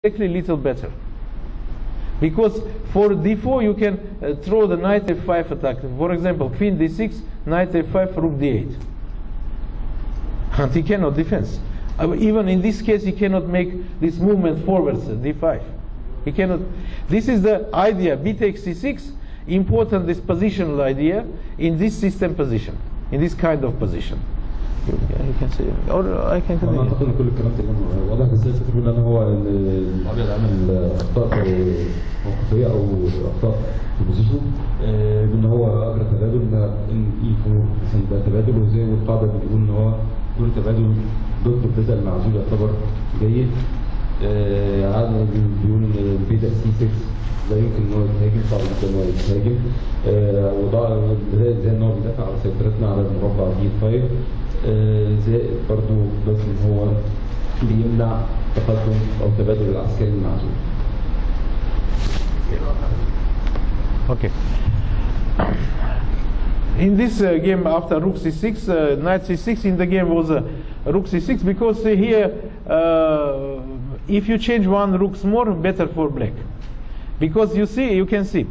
exactly little better. Because for d4 you can throw the knight f5 attack. For example, queen d6, knight f5, rook d8. And he cannot defend. Even in this case he cannot make this movement forwards, d5. He cannot. This is the idea, b takes c6, important this positional idea in this system position, in this kind of position. You can say, or I can continue. أعتقد كل الكلام ده واضح بس الفكرة كلها إن هو الأبيض عمل أخطاء موقفية أو أخطاء في البوزيشن بإن هو أجرى تبادل إن E4 مثلا ده تبادل وزي القاعدة بتقول إن هو كل تبادل ضد البدء المعزول يعتبر جيد. عادة بيقول إن البدء C6 لا يمكن إن هو يتهاجم، صعب جدا إن هو يتهاجم. وضع البداية زي إن هو بيدافع على سيطرتنا على المربع D5. زائد برضه لازم هو بيمنع تقدم او تبادل العسكري المعزول. Okay. In this game after rook c6, knight c6, in the game was rook c6 because here if you change one rooks more, better for black. Because you can see,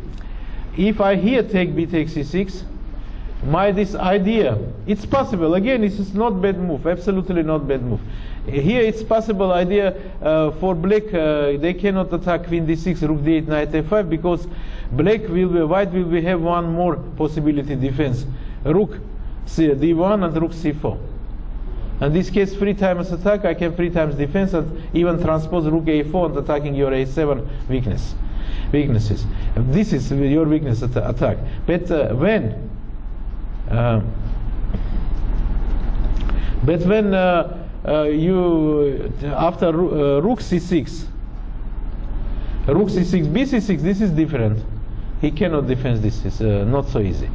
if I here take b takes c6, this idea, it's possible. Again, this is not bad move, absolutely not bad move. Here it's possible idea for black, they cannot attack queen d6, rook d8, knight f5, because white will have one more possibility defense. Rook d1 and rook c4. In this case, 3 times attack, I can 3 times defense and even transpose rook a4 and attacking your a7 weaknesses. This is your weakness attack. But when you after rook c6, b6, this is different. He cannot defend this. It's not so easy.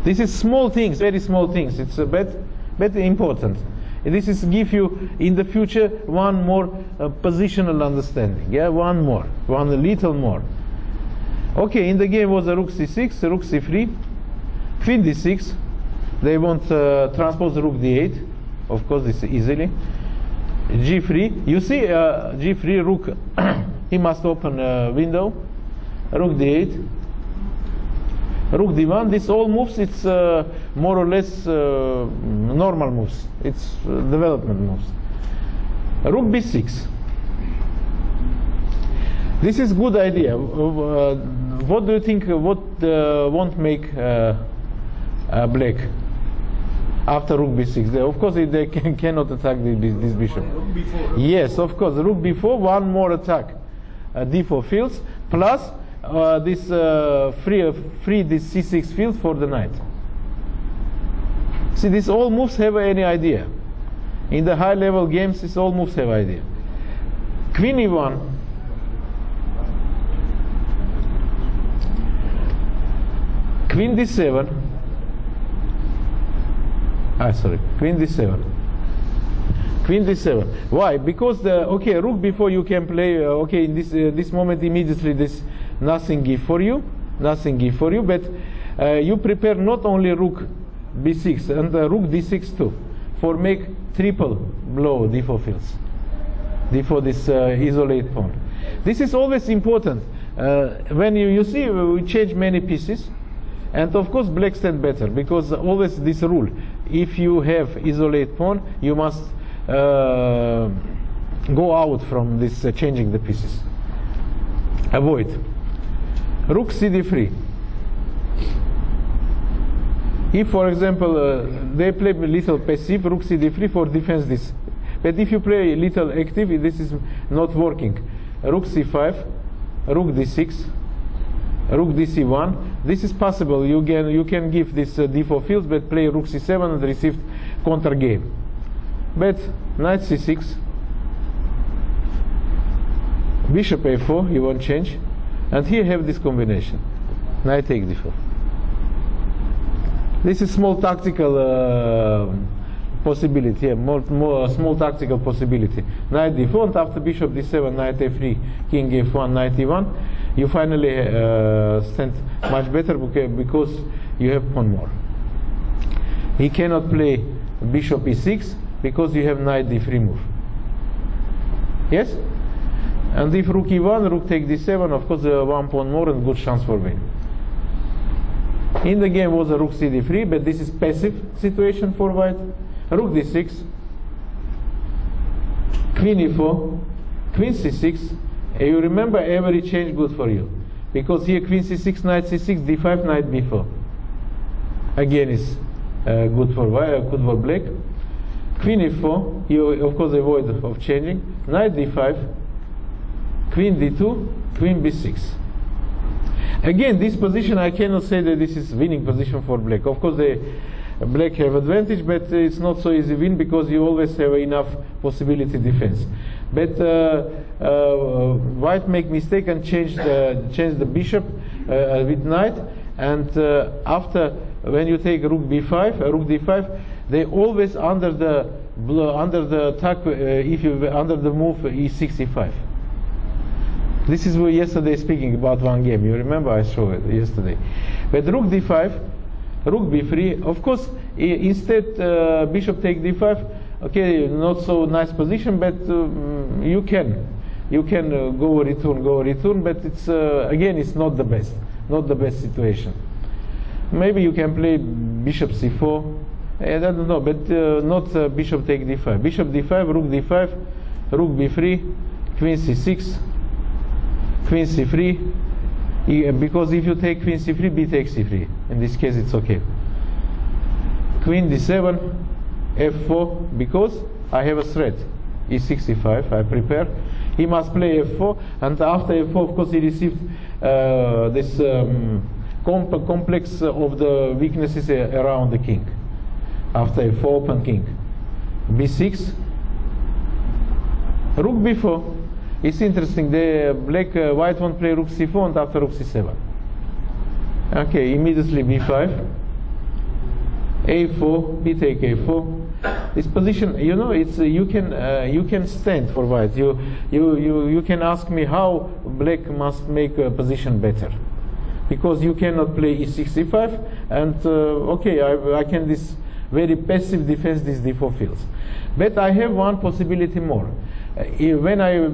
This is small things, very small things. It's but important. This is give you in the future one more positional understanding. Yeah, one little more. Okay, in the game was a rook c6, rook c3, queen d6. They want transpose rook d8, of course this easily. g3, you see g3 rook, he must open a window. Rook d8, rook d1. This all moves, it's more or less normal moves. It's development moves. Rook b6. This is good idea. What do you think? What won't make black after rook b6? Of course, they cannot attack this bishop. Rook b4. Yes, of course. Rook b4, one more attack. d4 fields plus this free this c6 field for the knight. See, these all moves have any idea. In the high level games, these all moves have idea. Queen e1. Queen d7. Queen d7. Queen d7. Why? Because rook before you can play. In this moment immediately this nothing give for you, but you prepare not only rook b6 and rook d6 too, for make triple blow d4 fields, d4 this isolate pawn. This is always important when you see we change many pieces. And of course black stand better, because always this rule, if you have isolate pawn, you must go out from this changing the pieces. Avoid. Rook cd3. If for example they play little passive, rook cd3 for defense this. But if you play little active, this is not working. Rook c5, rook d6, rook dc1. This is possible. You can give this d4 fields, but play rook c7 and receive counter game. But knight c6, bishop a4, you won't change, and here have this combination. Knight take d4. This is small tactical possibility. Yeah, more small tactical possibility. Knight d4, and after bishop d7, knight a3, king f1, knight e1. You finally stand much better because you have pawn more. He cannot play bishop e6 because you have knight d3 move. Yes? And if rook e1, rook take d7, of course 1 pawn more and good chance for win. In the game was a rook cd3, but this is passive situation for white. Rook d6, queen e4, queen c6. You remember every change good for you, because here queen c6, knight c6, d5, knight b4. Again is good for white, good for black. Queen e4, you of course avoid of changing. Knight d5, queen d2, queen b6. Again, this position I cannot say that this is winning position for black. Of course, the black have advantage, but it's not so easy win because you always have enough possibility defense. But white make mistake and change the bishop with knight, and after when you take rook b5, rook d5, they always under the attack if you under the move e6, e5. This is what yesterday speaking about one game. You remember I showed it yesterday. But rook d5, rook b3. Of course, instead bishop take d5. Okay, not so nice position, but you can go return. But it's again, it's not the best situation. Maybe you can play bishop c4. I don't know, but not bishop take d5. Bishop d5, rook d5, rook b3, queen c6. Queen c3, because if you take queen c3, b takes c3. In this case, it's okay. Queen d7, f4, because I have a threat. e6, e5, I prepare. He must play f4, and after f4, of course, he received this complex of the weaknesses around the king. After f4, open king. b6, rook b4. It's interesting, the white won't play rook c4 and after rook c7. Okay, immediately b5, a4, b take a4. This position, you know, it's you can stand for white. You can ask me how black must make a position better, because you cannot play e6, e5, and okay, I can this very passive defense these d4 fields. But I have one possibility more. When I will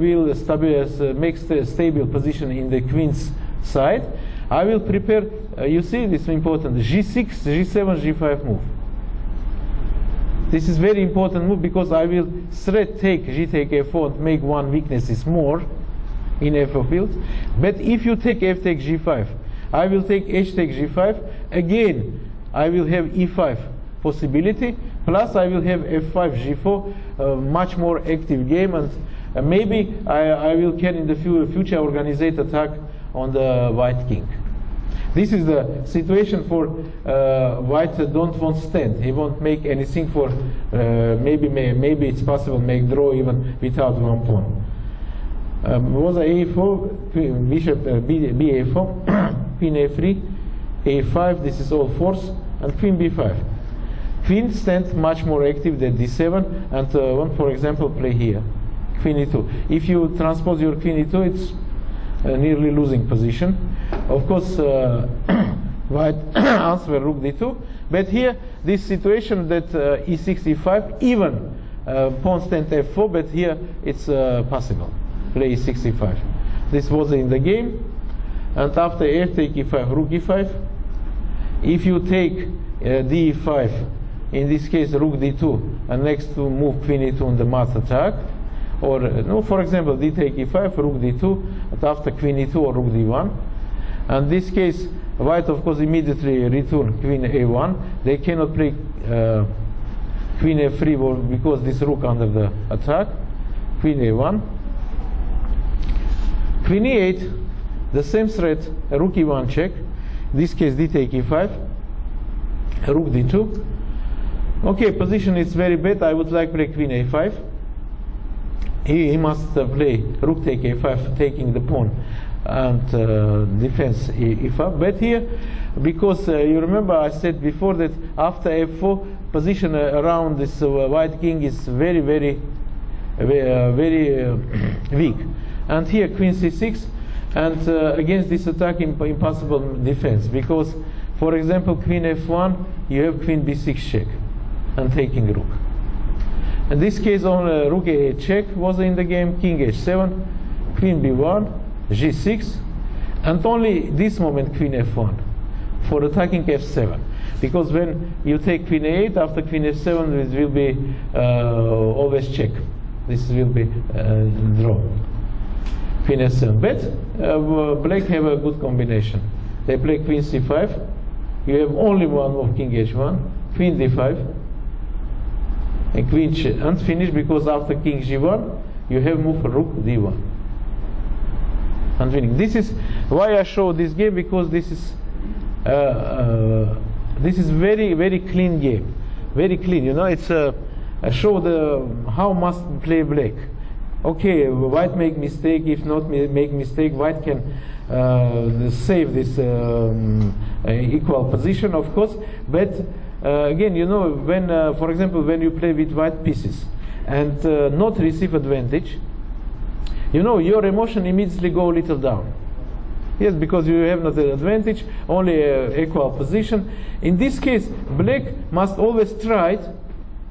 make a stable position in the queen's side, I will prepare, you see this is important, g6, g7, g5 move. This is very important move because I will threat take g take f4 and make one weakness is more in f4 field. But if you take f take g5, I will take h take g5, again I will have e5 possibility, plus I will have f5, g4, much more active game, and maybe I will can in the future organize attack on the white king. This is the situation for white don't want stand. He won't make anything for maybe it's possible make draw even without one pawn. Was a4, bishop ba4, queen a3, a5. This is all force, and queen b5. Queen stands much more active than d7, and one, for example, play here, queen e2. If you transpose your queen e2, it's nearly losing position. Of course, white answer rook d2, but here this situation that e6, e5, even pawn stand f4, but here it's possible. Play e6, e5. This was in the game, and after f take e5, rook e5. If you take d5, in this case rook d2, and next to move queen e2 on the mat attack, or no, for example, d take e5, rook d2, and after queen e2 or rook d1. And this case, white of course immediately return queen a1. They cannot play queen f3 because this rook under the attack. Queen a1, queen e8, the same threat, rook e1 check. In this case, d take e5, rook d2. Okay, position is very bad. I would like to play queen a5. He must play rook take a5, taking the pawn, and defense e5. But here, because you remember I said before that after f4, position around this white king is very weak. And here queen c6, and against this attack impossible defense, because for example queen f1, you have queen b6 check and taking rook. In this case, on rook a8 check was in the game, king h7, queen b1, g6, and only this moment queen f1 for attacking f7. Because when you take queen a8, after queen f7, it will be always check. This will be draw. Queen f7. But black have a good combination. They play queen c5. You have only one move, king h1, queen d5, and queen unfinished, because after king g1, you have move rook d1. Unfinished. This is why I show this game, because this is very, very clean game. Very clean, you know, it's show the how must play black. Okay, white make mistake, if not make mistake, white can save this equal position, of course, but again, you know, when for example, when you play with white pieces and not receive advantage, you know, your emotion immediately go a little down. Yes, because you have not the advantage, only equal position. In this case, black must always try to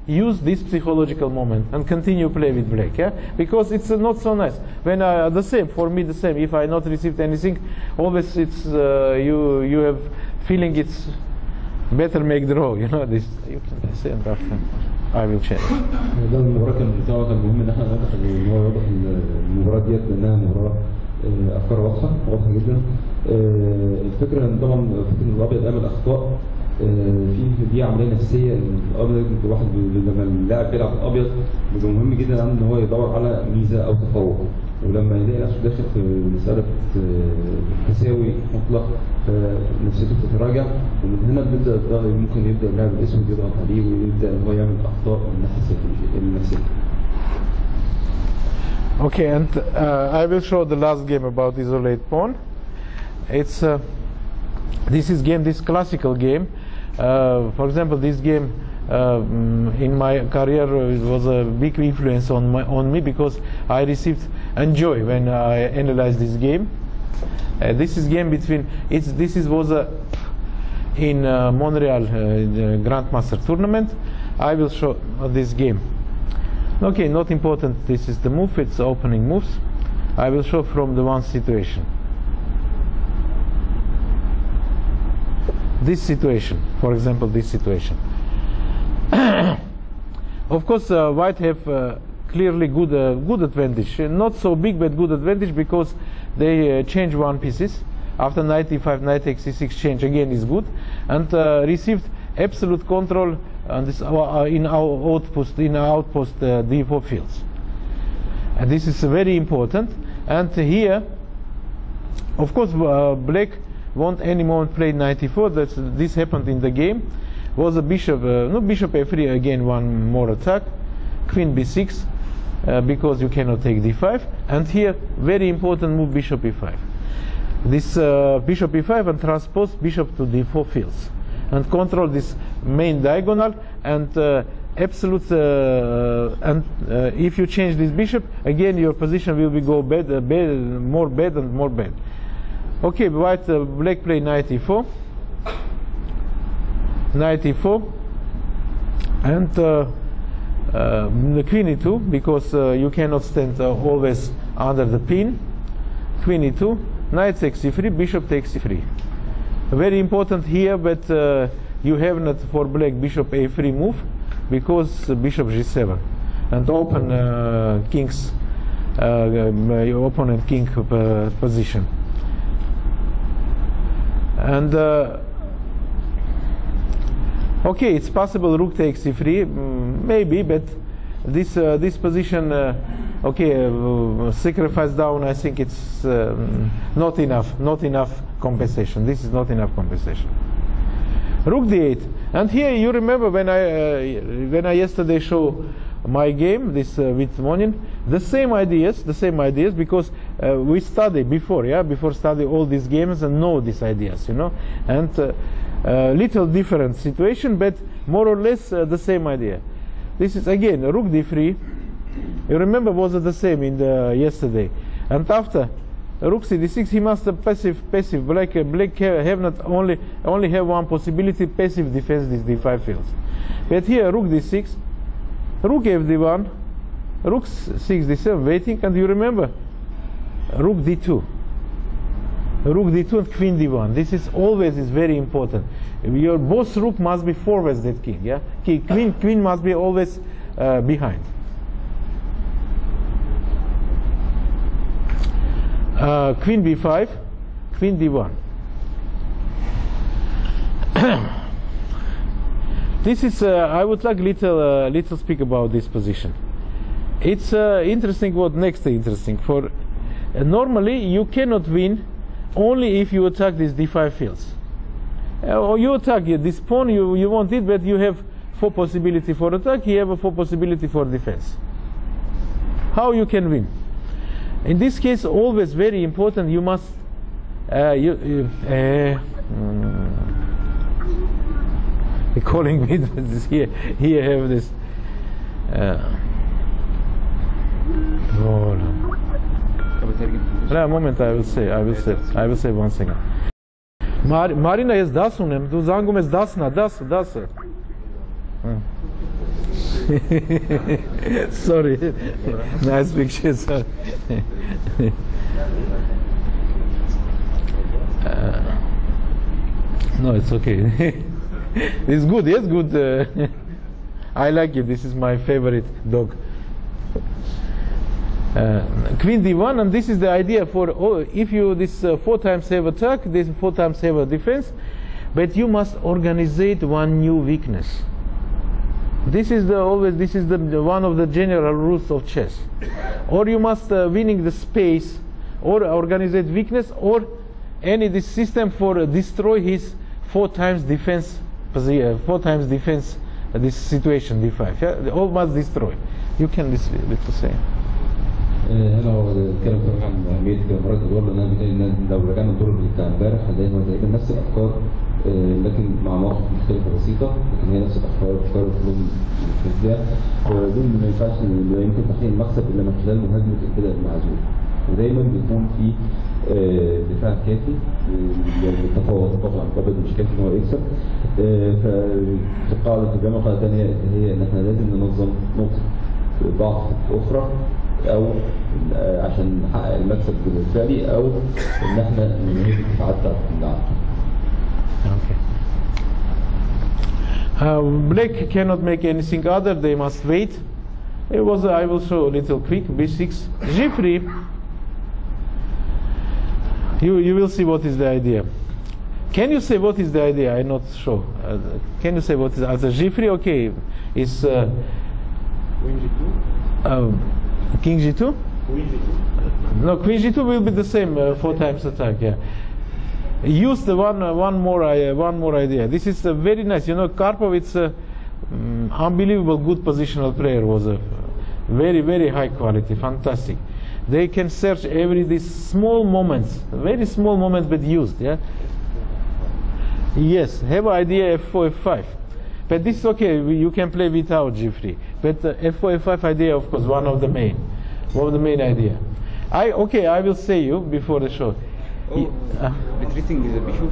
use this psychological moment and continue play with black, yeah, because it's not so nice. When the same for me, the same. If I not received anything, always it's you have feeling it's better make draw. You know this. You can say and after I will change. ده المباراة كان مهم ان احنا نوضح ان هو يوضح المباراة ديت لانها مباراة افكار واضحة جدا. الفكرة ان طبعا فكرة ان الابيض عمل اخطاء في دي عمليه نفسيه. الابيض الواحد لما اللاعب بيلعب الابيض بيبقى مهم جدا عنده ان هو يدور على ميزه او تفوق، ولما يلاقي نفسه داخل في مساله تساوي مطلق نفسيته تتراجع، ومن هنا بيبدا ممكن يبدا اللاعب الاسود يضغط عليه ويبدا ان هو يعمل اخطاء من الناحيه النفسيه. Okay, and I will show the last game about isolate pawn. It's this classical game. For example, this game in my career was a big influence on me because I received enjoy when I analyzed this game. This is game between was in Montreal Grandmaster tournament. I will show this game. Okay, not important. This is the move. It's opening moves. I will show from the one situation. This situation, for example, this situation. Of course, white have clearly good advantage. Not so big, but good advantage because they change one pieces. After knight e5, knight takes e6 change again is good, and received absolute control on this in our outpost d4 fields. And this is very important. And here, of course, black won't any moment play knight e4. This happened in the game. Was a bishop, no, bishop a3 again, one more attack. Queen b6 because you cannot take d5. And here, very important move, bishop e5. This bishop e5 and transpose bishop to d4 fields and control this main diagonal and absolute. And if you change this bishop, again your position will be go more bad and more bad. Okay, white black play knight e4, and the queen e2 because you cannot stand always under the pin. Queen e2, knight takes e3, bishop takes e3. Very important here, but you have not for black bishop a3 move because bishop g7 and open king's your opponent king position. And okay, it's possible rook takes c3, maybe, but this position, okay, sacrifice down. I think it's not enough compensation. This is not enough compensation. Rook d8, and here you remember when I yesterday show my game this with Monin, the same ideas because we study before study all these games and know these ideas, you know, and little different situation, but more or less the same idea. This is again rook d3. You remember was the same in the yesterday, and after rook cd6 he must have passive. Black have not only have one possibility, passive defense these d5 fields. But here rook d6, rook fd1, rook 6 d7 waiting, and you remember rook d2. Rook d2 and queen d1. This is always very important. Your both rook must be forwards that king. Yeah, queen must be always behind. Queen b5, queen d1. This is I would like little speak about this position. It's interesting. What next interesting for normally you cannot win only if you attack these d5 fields. Or you attack this pawn, you want it, but you have 4 possibility for attack, you have a 4 possibility for defense. How you can win? In this case, always very important, you must calling me this here have this a moment, I will say 1 second. Marina jest dasunem, du zangum jest dasna, das. Sorry. Nice picture, sorry. No, it's okay. It's good, yes, good. I like it, this is my favorite dog. Queen d1, and this is the idea for if you this 4 times have attack, this 4 times have a defense, but you must organize one new weakness. This is the one of the general rules of chess. Or you must winning the space, or organize weakness, or any this system for destroy his 4 times defense, 4 times defense. This situation d5. Yeah, all must destroy. You can little say. هنا هو الكلام طبعا عن اهميه مرات الادوار، لان انا لو رجعنا الدور بتاع امبارح هنلاقي انه تقريبا نفس الافكار، لكن مع مواقف مختلفه بسيطه، لكن هي نفس الافكار الفنون الفيزياء. ودول ما ينفعش لا يمكن تحقيق المكسب الا من خلال مهاجمه البدء المعزول، ودايما بيكون في دفاع كافي للتفاوض. طبعا الابيض مش كافي ان هو يكسب. ففي القاعده الجامعه قاعده ثانيه هي ان احنا لازم ننظم نقطه ضعف اخرى، او عشان نحقق المكسب بالنسبه لي، او ان احنا ننهي الدفاعات بتاعت اللاعب. Black cannot make anything other, they must wait. I will show a little quick. b6, g3. You will see what is the idea. Can you say what is the idea? I'm not sure. Can you say what is as a g3? Okay, it's Queen g2. King g2. Queen g2. No, Queen g2 will be the same 4 times attack. Yeah. Use the one more idea. This is very nice. You know, Karpov, it's unbelievable good positional player. Was a very high quality, fantastic. They can search these small moments, very small moments, but used. Yeah. Yes, have idea f4 f5, but this is okay. You can play without g3. But f4 f5 idea, of course, one of the main idea. I will say you before the show. Retreating the bishop.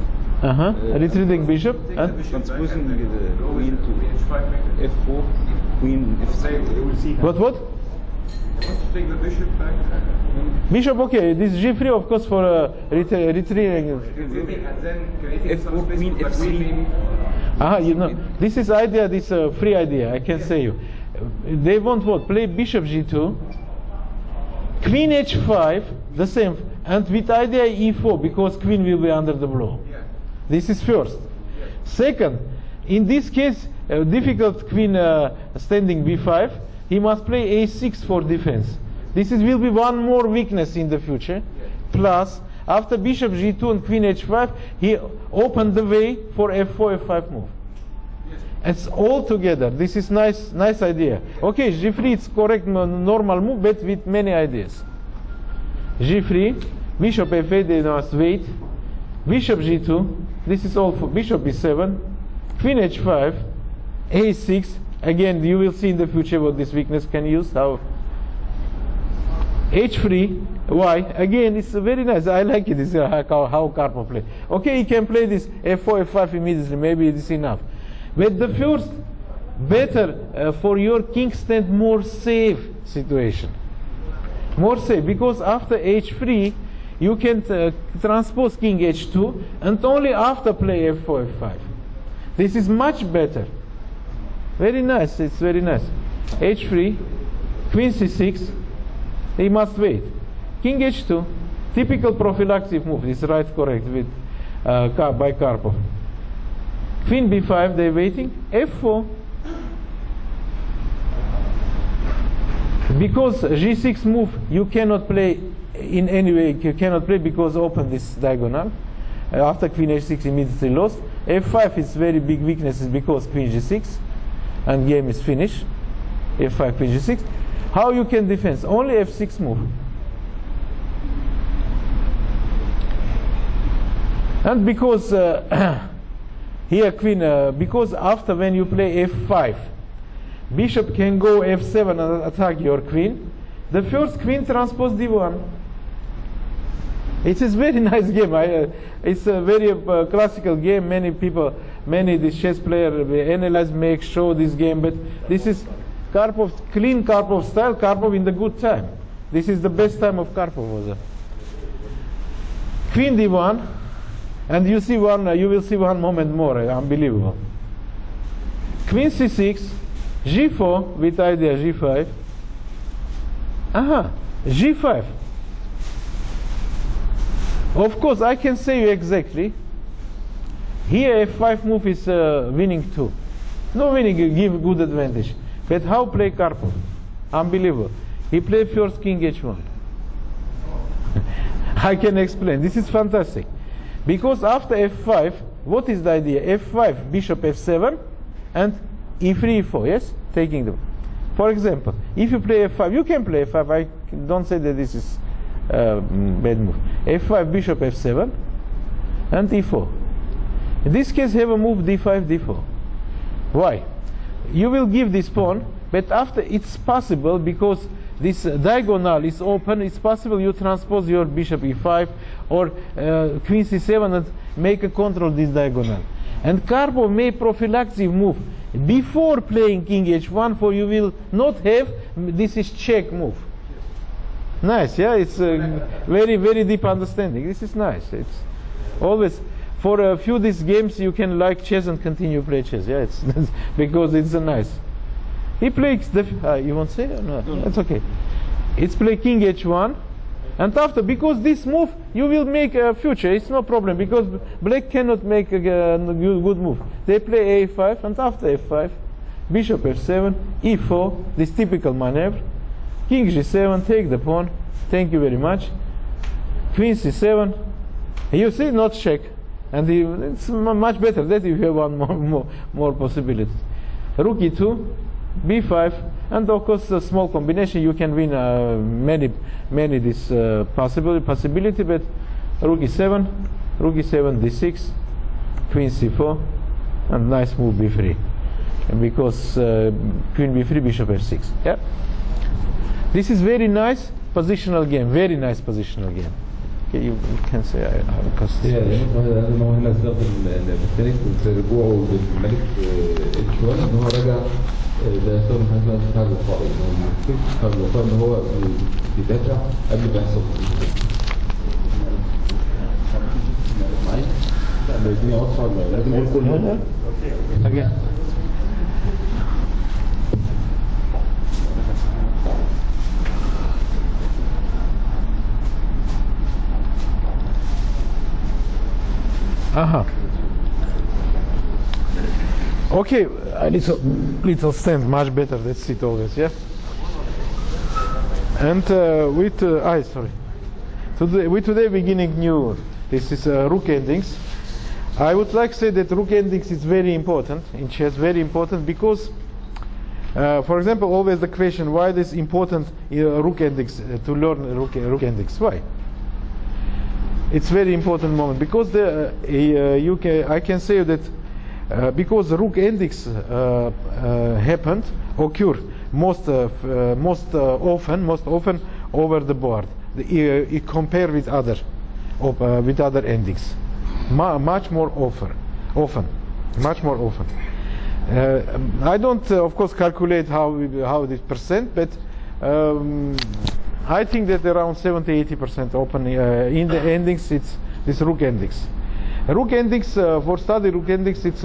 Retreating bishop. Transposing the queen to f4, queen f6. What? Take the bishop back. Bishop, okay. This g3, of course, for retreating. And then f4, queen f3. You know, this is idea. This free idea. I can say you. They want what? Play bishop g2, queen h5, the same, and with idea e4 because queen will be under the blow. Yeah. This is first. Yeah. Second, in this case, difficult queen standing b5. He must play a6 for defense. This will be one more weakness in the future. Yeah. Plus, after bishop g2 and queen h5, he opened the way for f4 f5 move. It's all together. This is nice idea. Okay, g3 it's correct normal move, but with many ideas. g3, bishop f8, they must wait. Bishop g2, this is all for bishop b7, queen h5, a6. Again, you will see in the future what this weakness can use. How h3, why? Again, it's very nice. I like it. This is how Karpov play. Okay, he can play this f4, f5 immediately. Maybe it is enough. But the first, better for your king stand more safe situation. More safe, because after h3 you can transpose king h2 and only after play f4, f5. This is much better. Very nice, it's very nice. h3, queen c6, he must wait. King h2, typical prophylactic move, is right correct with by Karpov. Queen b5, they're waiting. f4. Because g6 move you cannot play in any way, you cannot play because open this diagonal. After queen h6 immediately lost. f5 is very big weaknesses because queen g6 and game is finished. f5, queen g6. How you can defend? Only f6 move. And because here queen, because after when you play f5, bishop can go f7 and attack your queen. The first queen transpose d1. It is very nice game. It's a very classical game. Many people, many the chess players analyze, make, show this game. But this is Karpov, clean Karpov style. Karpov in the good time. This is the best time of Karpov. Queen d1, and you see one. You will see one moment more. Unbelievable. Queen c6. g4 with idea g5. G5. Of course, I can say you exactly. Here, f5 move is winning too. No winning, give good advantage. But how play Karpov? Unbelievable. He played first king h1. I can explain. This is fantastic. Because after f5, what is the idea? f5, bishop f7, and e3, e4, yes? Taking them. For example, if you play f5, you can play f5. I don't say that this is bad move. f5, bishop f7, and e4. In this case, have a move d5, d4. Why? You will give this pawn, but after it's possible, because this diagonal is open, it's possible you transpose your bishop e5 or queen c7 and make a control this diagonal. And Karpov made prophylactic move before playing king h1, for you will not have this is check move. Nice, yeah, it's very, very deep understanding. This is nice. It's always, for a few these games you can like chess and continue play chess. Yeah, it's because it's nice. He plays the, you won't say? No, that's okay. It's play king h1, and after, because this move you will make a future, it's no problem, because black cannot make a good move. They play a5, and after f5, bishop f7, e4, this typical maneuver, king g7, take the pawn, thank you very much, queen c7, you see, not check, and it's much better that you have one more possibility. Rook e2, b5, and of course a small combination you can win many this possibility, but rook e7, d6, queen c4, and nice move b3, and because queen b3, bishop f6. Yeah, this is very nice positional game, very nice positional game. Okay, you can say I have a cost. هنا استخدم الميكانيك في رجوعه للملك اتش1 ان هو رجع ده استخدم حاجه اسمها دفاع الوقائي، دفاع الوقائي ان هو بيدافع قبل ما يحصل. لا الدنيا واضحه ولا لازم اقول كله؟ Okay, a little stand, much better. That's it always, yeah. And sorry. Today beginning new. This is rook endings. I would like to say that rook endings is very important in chess. Very important because, for example, always the question why this important rook endings to learn rook endings. Why? It's very important moment because I can say that because the rook endings occur most often over the board. Compare with other endings, much more often. I don't of course calculate how this percent, but I think that around 70-80% open in the endings. It's this rook endings. Rook endings for study rook endings. It's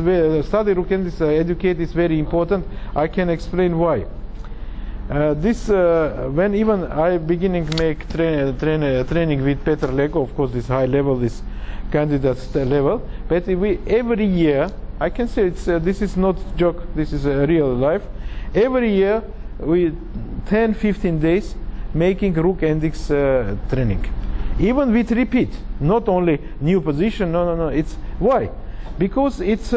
study rook endings. Educate is very important. I can explain why. When even I beginning make training with Peter Leko, of course this high level, this candidate level, but every year I can say it's this is not joke. This is real life. Every year we 10-15 days making rook endings training, even with repeat, not only new position. No. It's why? Because it's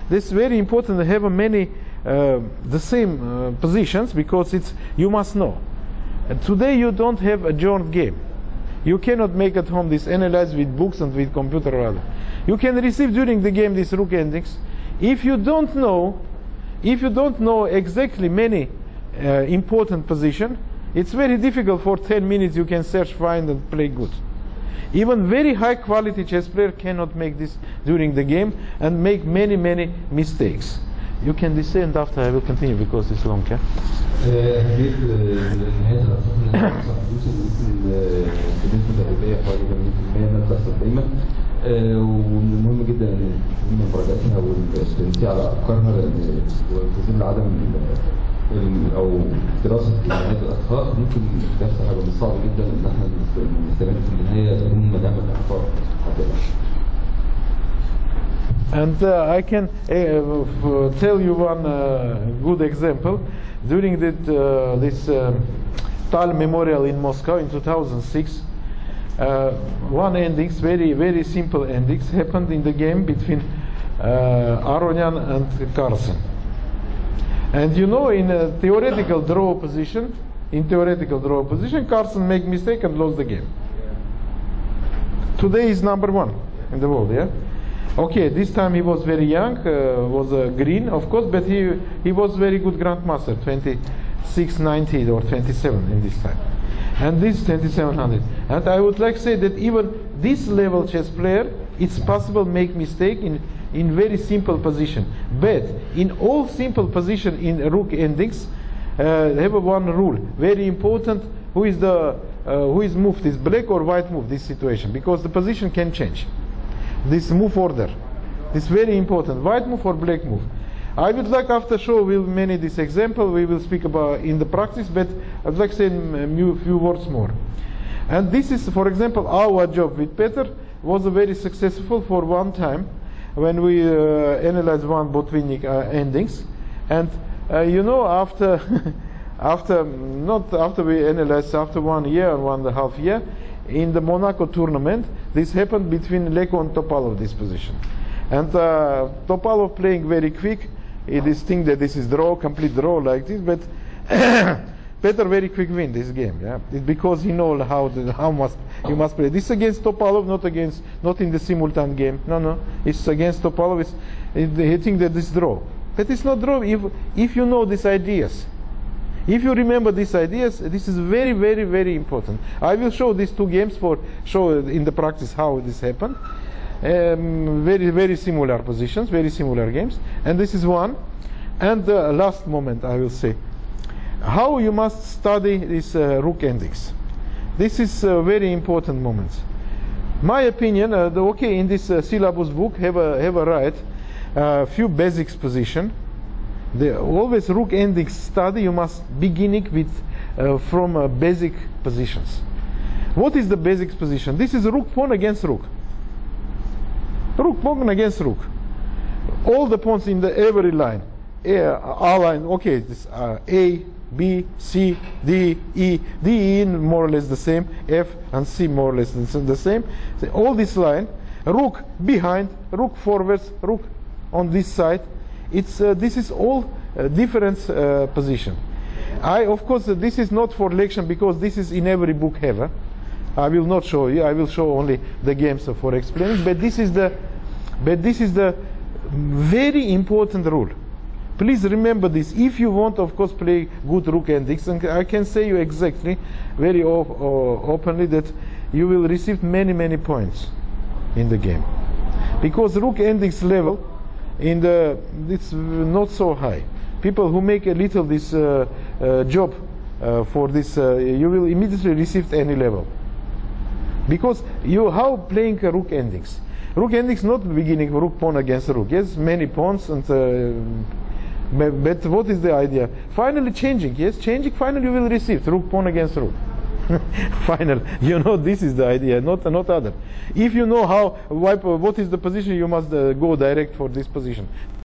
this very important to have many the same positions, because it's you must know. Today you don't have a joint game. You cannot make at home this analyze with books and with computer rather. You can receive during the game these rook endings. If you don't know exactly many important position, it's very difficult for 10 minutes you can search, find and play good. Even very high quality chess player cannot make this during the game and make many mistakes. You can descend after I will continue because it's long. Yeah? أهمية نهاية الأساس إن إحنا نوصل فلوس ممكن بنسبة تقريبية حوالي 80% إنها بتحصل دايما، ومن المهم جدا إن تكون مراجعتها والتنسيق على أفكارها، لأن والتزام لعدم أو دراسة نهاية الأخطاء ممكن تحصل حاجة من صعب جدا إن إحنا نستمر في النهاية بدون ما نعمل أخطاء. And I can tell you one good example. During this Tal Memorial in Moscow in 2006, one endings, very simple endings, happened in the game between Aronyan and Carlsen. And you know, in a theoretical draw position, Carlsen make mistake and lost the game. Today is #1 in the world, yeah. Okay, this time he was very young, was green, of course, but he was very good grandmaster, 2690 or 27 in this time, and this 2700. And I would like to say that even this level chess player, it's possible make mistake in very simple position. But in all simple position in rook endings, have one rule, very important. Who is moved? This black or white move? This situation, because the position can change. This move order, this very important, white move or black move. I would like after show will many this example we will speak about in the practice, but I'd like to say a few words more. And this is, for example, our job with Peter was very successful for one time when we analyzed one Botvinnik endings, and you know, after we analyzed after 1 year or 1.5 year. In the Monaco tournament, this happened between Leko and Topalov, this position. And Topalov playing very quick, this thing that this is draw, complete draw like this, but Peter very quick win this game, yeah? It's because he knows how you must play. This against Topalov, not in the simultaneous game. No, it's against Topalov. He think that this draw, but it's not draw if you know these ideas. If you remember these ideas, this is very important. I will show these two games show in the practice how this happened. Very similar positions, very similar games. And this is one. And the last moment I will say, how you must study these rook endings. This is very important moments. My opinion, okay, in this syllabus book have a write few basics position. Always rook ending study, you must beginning with from basic positions. What is the basic position? This is rook pawn against rook. Rook pawn against rook. All the pawns in the every line. A line, okay, this A, B, C, D, E. D, E more or less the same. F and C more or less the same. So all this line, rook behind, rook forwards, rook on this side. This is all different position. Of course, this is not for lection because this is in every book ever. I will not show you. I will show only the games for explaining. But this is the very important rule. Please remember this. If you want, of course, play good rook endings, and I can say you exactly, very openly, that you will receive many points in the game, because rook endings level it's not so high. People who make a little this job for this, you will immediately receive any level. Because how playing rook endings? Rook endings not beginning rook pawn against rook. Yes, many pawns, and but what is the idea? Finally changing. Yes, changing. Finally you will receive rook pawn against rook. Final. You know, this is the idea, not other. If you know what is the position, you must go direct for this position.